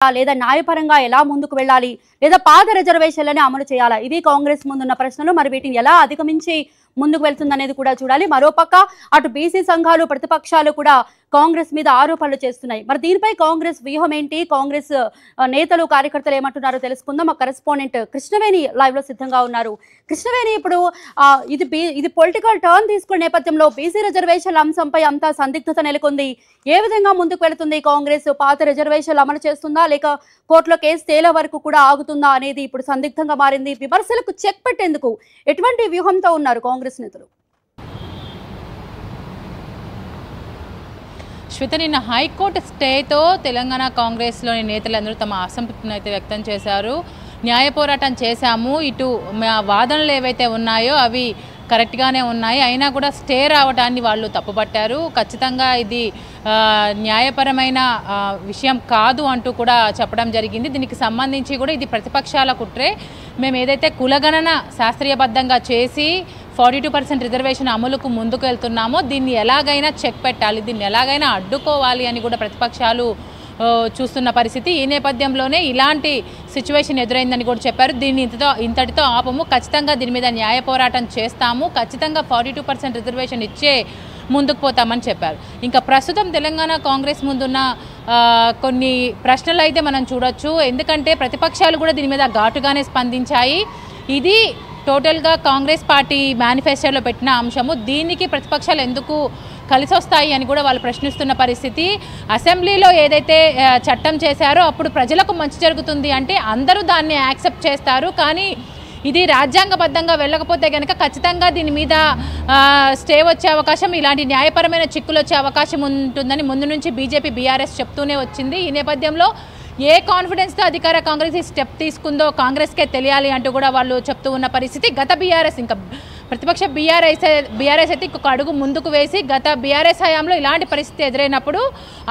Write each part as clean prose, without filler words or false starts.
లేదా న్యాయపరంగా ఎలా ముందుకు వెళ్ళాలి లేదా పాత రిజర్వేషన్లని అమలు చేయాలా ఇవి కాంగ్రెస్ ముందున్న ప్రశ్నలు మరి వీటిని ఎలా అధిగమించి ముందుకు వెళ్తుందనేది కూడా చూడాలి మరోపక్క అటు బీసీ సంఘాలు ప్రతిపక్షాలు కూడా కాంగ్రెస్ మీద ఆరోపణలు చేస్తున్నాయి మరి దీనిపై కాంగ్రెస్ వ్యూహం ఏంటి కాంగ్రెస్ నేతలు కార్యకర్తలు ఏమంటున్నారో తెలుసుకుందాం మా కరెస్పాండెంట్ కృష్ణవేణి లైవ్ లో సిద్ధంగా ఉన్నారు కృష్ణవేణి ఇప్పుడు ఇది పొలిటికల్ టర్న్ తీసుకునే నేపథ్యంలో బీసీ రిజర్వేషన్ల అంశంపై అంతా సందిగ్ధత నెలకొంది ఏ విధంగా ముందుకు వెళుతుంది కాంగ్రెస్ పాత రిజర్వేషన్లు అమలు చేస్తుందా లేక కోర్టులో కేసు తేలే వరకు కూడా ఆగుతుందా అనేది ఇప్పుడు సందిగ్ధంగా మారింది విమర్శలకు చెక్ పెట్టేందుకు ఎటువంటి వ్యూహంతో ఉన్నారు కాంగ్రెస్ నేతలు శ్వేత నిన్న హైకోర్టు స్టేతో తెలంగాణ కాంగ్రెస్లోని నేతలందరూ తమ అసంతృప్తిని అయితే వ్యక్తం చేశారు న్యాయ పోరాటం చేశాము ఇటు మా వాదనలు ఏవైతే ఉన్నాయో అవి కరెక్ట్గానే ఉన్నాయి అయినా కూడా స్టే రావడాన్ని వాళ్ళు తప్పుపట్టారు ఖచ్చితంగా ఇది న్యాయపరమైన విషయం కాదు అంటూ కూడా చెప్పడం జరిగింది దీనికి సంబంధించి కూడా ఇది ప్రతిపక్షాల కుట్రే మేము ఏదైతే కులగణన శాస్త్రీయబద్ధంగా చేసి 42% రిజర్వేషన్ అమలుకు ముందుకు వెళ్తున్నామో దీన్ని ఎలాగైనా చెక్ పెట్టాలి దీన్ని ఎలాగైనా అడ్డుకోవాలి అని కూడా ప్రతిపక్షాలు చూస్తున్న పరిస్థితి ఈ నేపథ్యంలోనే ఇలాంటి సిచ్యువేషన్ ఎదురైందని కూడా చెప్పారు దీన్ని ఇంతటితో ఆపము ఖచ్చితంగా దీని మీద న్యాయ పోరాటం చేస్తాము ఖచ్చితంగా 42% రిజర్వేషన్ ఇచ్చే ముందుకు పోతామని చెప్పారు ఇంకా ప్రస్తుతం తెలంగాణ కాంగ్రెస్ ముందున్న కొన్ని ప్రశ్నలు అయితే మనం చూడొచ్చు ఎందుకంటే ప్రతిపక్షాలు కూడా దీని మీద ఘాటుగానే స్పందించాయి ఇది టోటల్గా కాంగ్రెస్ పార్టీ మేనిఫెస్టోలో పెట్టిన అంశము దీనికి ప్రతిపక్షాలు ఎందుకు కలిసి వస్తాయి అని కూడా వాళ్ళు ప్రశ్నిస్తున్న పరిస్థితి అసెంబ్లీలో ఏదైతే చట్టం చేశారో అప్పుడు ప్రజలకు మంచి జరుగుతుంది అంటే అందరూ దాన్ని యాక్సెప్ట్ చేస్తారు కానీ ఇది రాజ్యాంగబద్ధంగా వెళ్ళకపోతే కనుక ఖచ్చితంగా దీని మీద స్టే వచ్చే అవకాశం ఇలాంటి న్యాయపరమైన చిక్కులు వచ్చే అవకాశం ఉంటుందని ముందు నుంచి బీజేపీ బీఆర్ఎస్ చెప్తూనే వచ్చింది ఈ నేపథ్యంలో ఏ కాన్ఫిడెన్స్తో అధికార కాంగ్రెస్ ఈ స్టెప్ తీసుకుందో తెలియాలి అంటూ కూడా వాళ్ళు చెప్తూ ఉన్న పరిస్థితి గత బీఆర్ఎస్ ఇంకా ప్రతిపక్ష బీఆర్ఎస్ అయితే ఇంకొక అడుగు ముందుకు వేసి గత బీఆర్ఎస్ హయాంలో ఇలాంటి పరిస్థితి ఎదురైనప్పుడు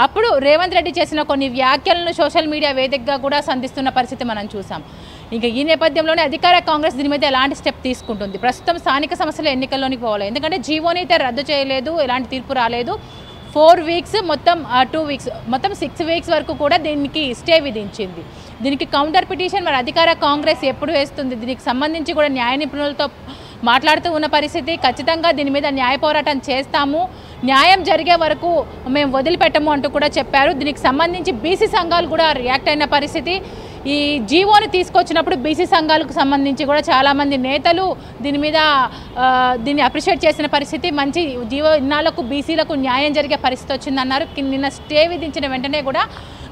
అప్పుడు రేవంత్ రెడ్డి చేసిన కొన్ని వ్యాఖ్యలను సోషల్ మీడియా వేదికగా కూడా సంధిస్తున్న పరిస్థితి మనం చూసాం ఇంకా ఈ నేపథ్యంలోనే అధికార కాంగ్రెస్ దీని మీద ఎలాంటి స్టెప్ తీసుకుంటుంది ప్రస్తుతం స్థానిక సమస్యల ఎన్నికల్లోనికి పోవాలి ఎందుకంటే జీవోని అయితే రద్దు చేయలేదు ఎలాంటి తీర్పు రాలేదు 4 వీక్స్ మొత్తం 2 వీక్స్ మొత్తం 6 వీక్స్ వరకు కూడా దీనికి స్టే విధించింది దీనికి కౌంటర్ పిటిషన్ మరి అధికార కాంగ్రెస్ ఎప్పుడు వేస్తుంది దీనికి సంబంధించి కూడా న్యాయ నిపుణులతో మాట్లాడుతూ ఉన్న పరిస్థితి ఖచ్చితంగా దీని మీద న్యాయ పోరాటం చేస్తాము న్యాయం జరిగే వరకు మేము వదిలిపెట్టము అంటూ కూడా చెప్పారు దీనికి సంబంధించి బీసీ సంఘాలు కూడా రియాక్ట్ అయిన పరిస్థితి ఈ జీవోని తీసుకొచ్చినప్పుడు బీసీ సంఘాలకు సంబంధించి కూడా చాలామంది నేతలు దీని మీద దీన్ని అప్రిషియేట్ చేసిన పరిస్థితి మంచి జీవో ఇన్నాళ్లకు బీసీలకు న్యాయం జరిగే పరిస్థితి వచ్చిందన్నారు నిన్న స్టే విధించిన వెంటనే కూడా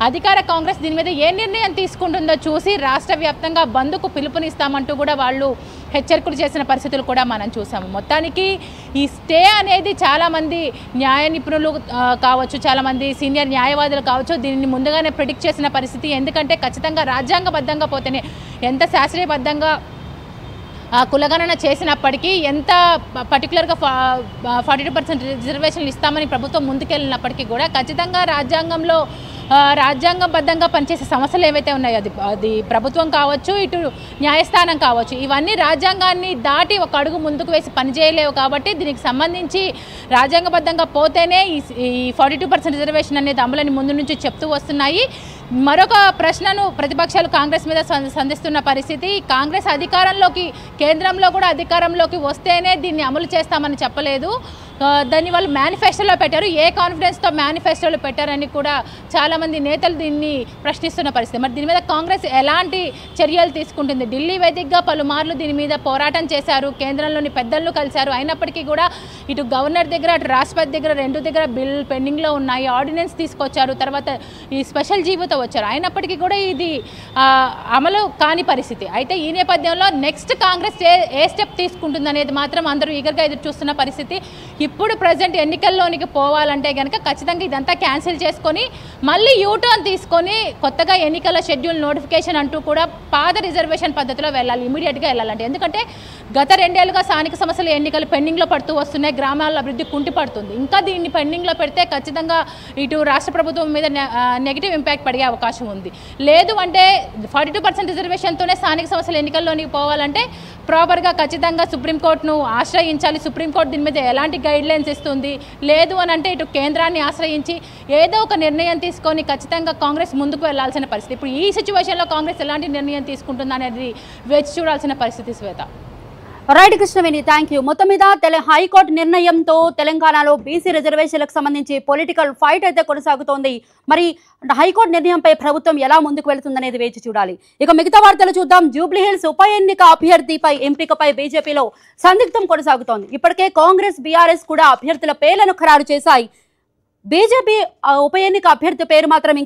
అధికార కాంగ్రెస్ దీని మీద ఏ నిర్ణయం తీసుకుంటుందో చూసి రాష్ట్ర వ్యాప్తంగా బంద్కు పిలుపునిస్తామంటూ కూడా వాళ్ళు హెచ్చరికలు చేసిన పరిస్థితులు కూడా మనం చూసాము మొత్తానికి ఈ స్టే అనేది చాలామంది న్యాయ నిపుణులు కావచ్చు చాలామంది సీనియర్ న్యాయవాదులు కావచ్చు దీనిని ముందుగానే ప్రిడిక్ట్ చేసిన పరిస్థితి ఎందుకంటే ఖచ్చితంగా రాజ్యాంగబద్ధంగా పోతేనే ఎంత శాస్త్రీయబద్ధంగా కులగణన చేసినప్పటికీ ఎంత పర్టికులర్గా 42% రిజర్వేషన్లు ఇస్తామని ప్రభుత్వం ముందుకెళ్ళినప్పటికీ కూడా ఖచ్చితంగా రాజ్యాంగబద్ధంగా పనిచేసే సమస్యలు ఏవైతే ఉన్నాయో అది ప్రభుత్వం కావచ్చు ఇటు న్యాయస్థానం కావచ్చు ఇవన్నీ రాజ్యాంగాన్ని దాటి ఒక అడుగు ముందుకు వేసి పనిచేయలేవు కాబట్టి దీనికి సంబంధించి రాజ్యాంగబద్ధంగా పోతేనే ఈ 42% రిజర్వేషన్ అనేది అమలని ముందు నుంచి చెప్తూ వస్తున్నాయి మరొక ప్రశ్నను ప్రతిపక్షాలు కాంగ్రెస్ మీద సంధిస్తున్న పరిస్థితి కాంగ్రెస్ కేంద్రంలో కూడా అధికారంలోకి వస్తేనే దీన్ని అమలు చేస్తామని చెప్పలేదు దాన్ని వాళ్ళు మేనిఫెస్టోలో పెట్టారు ఏ కాన్ఫిడెన్స్తో మేనిఫెస్టోలో పెట్టారని కూడా చాలామంది నేతలు దీన్ని ప్రశ్నిస్తున్న పరిస్థితి మరి దీని మీద కాంగ్రెస్ ఎలాంటి చర్యలు తీసుకుంటుంది ఢిల్లీ వేదికగా పలుమార్లు దీని మీద పోరాటం చేశారు కేంద్రంలోని పెద్దలను కలిశారు అయినప్పటికీ కూడా ఇటు గవర్నర్ దగ్గర అటు రాష్ట్రపతి దగ్గర రెండు దగ్గర బిల్ పెండింగ్లో ఉన్నాయి ఆర్డినెన్స్ తీసుకొచ్చారు తర్వాత ఈ స్పెషల్ జీవోతో వచ్చారు అయినప్పటికీ కూడా ఇది అమలు కాని పరిస్థితి అయితే ఈ నేపథ్యంలో నెక్స్ట్ కాంగ్రెస్ ఏ స్టెప్ తీసుకుంటుంది అనేది మాత్రం అందరూ ఈగర్గా ఎదురు చూస్తున్న పరిస్థితి ఇప్పుడు ప్రజెంట్ ఎన్నికల్లోనికి పోవాలంటే కనుక ఖచ్చితంగా ఇదంతా క్యాన్సిల్ చేసుకొని మళ్ళీ యూటర్న్ తీసుకొని కొత్తగా ఎన్నికల షెడ్యూల్ నోటిఫికేషన్ అంటూ కూడా పాత రిజర్వేషన్ పద్ధతిలో వెళ్ళాలి ఇమీడియట్గా వెళ్ళాలంటే ఎందుకంటే గత 2 ఏళ్లుగా స్థానిక సమస్యల ఎన్నికలు పెండింగ్లో పడుతూ వస్తున్నాయి గ్రామాల అభివృద్ధి కుంటిపడుతుంది ఇంకా దీన్ని పెండింగ్లో పెడితే ఖచ్చితంగా ఇటు రాష్ట్ర ప్రభుత్వం మీద నెగిటివ్ ఇంపాక్ట్ పడే అవకాశం ఉంది లేదు అంటే 42% రిజర్వేషన్తోనే స్థానిక సమస్యల ఎన్నికల్లోనికి పోవాలంటే ప్రాపర్గా ఖచ్చితంగా సుప్రీంకోర్టును ఆశ్రయించాలి సుప్రీంకోర్టు దీని మీద ఎలాంటి గైడ్ లైన్స్ ఇస్తుంది. లేదు అని అంటే ఇటు కేంద్రాన్ని ఆశ్రయించి ఏదో ఒక నిర్ణయం తీసుకొని ఖచ్చితంగా కాంగ్రెస్ ముందుకు వెళ్లాల్సిన పరిస్థితి. ఇప్పుడు ఈ సిచ్యువేషన్లో కాంగ్రెస్ ఎలాంటి నిర్ణయం తీసుకుంటుంది అనేది వేచి చూడాల్సిన పరిస్థితి Shweta. Right Krishnaveni, thank you. మొత్తం మీద హైకోర్టు నిర్ణయంతో తెలంగాణలో బీసీ రిజర్వేషన్లకు సంబంధించి పొలిటికల్ ఫైట్ అయితే కొనసాగుతోంది. మరి హైకోర్టు నిర్ణయంపై ప్రభుత్వం ఎలా ముందుకు వెళుతుందనేది వేచి చూడాలి. ఇక మిగతా వార్తలు చూద్దాం. జూబ్లీహిల్స్ ఉప ఎన్నిక అభ్యర్థిపై ఎంపికపై బీజేపీలో సందిగ్ధం కొనసాగుతోంది. ఇప్పటికే కాంగ్రెస్, బీఆర్ఎస్ కూడా అభ్యర్థుల పేర్లను ఖరారు చేశాయి. బీజేపీ ఉప ఎన్నిక అభ్యర్థి పేరు మాత్రం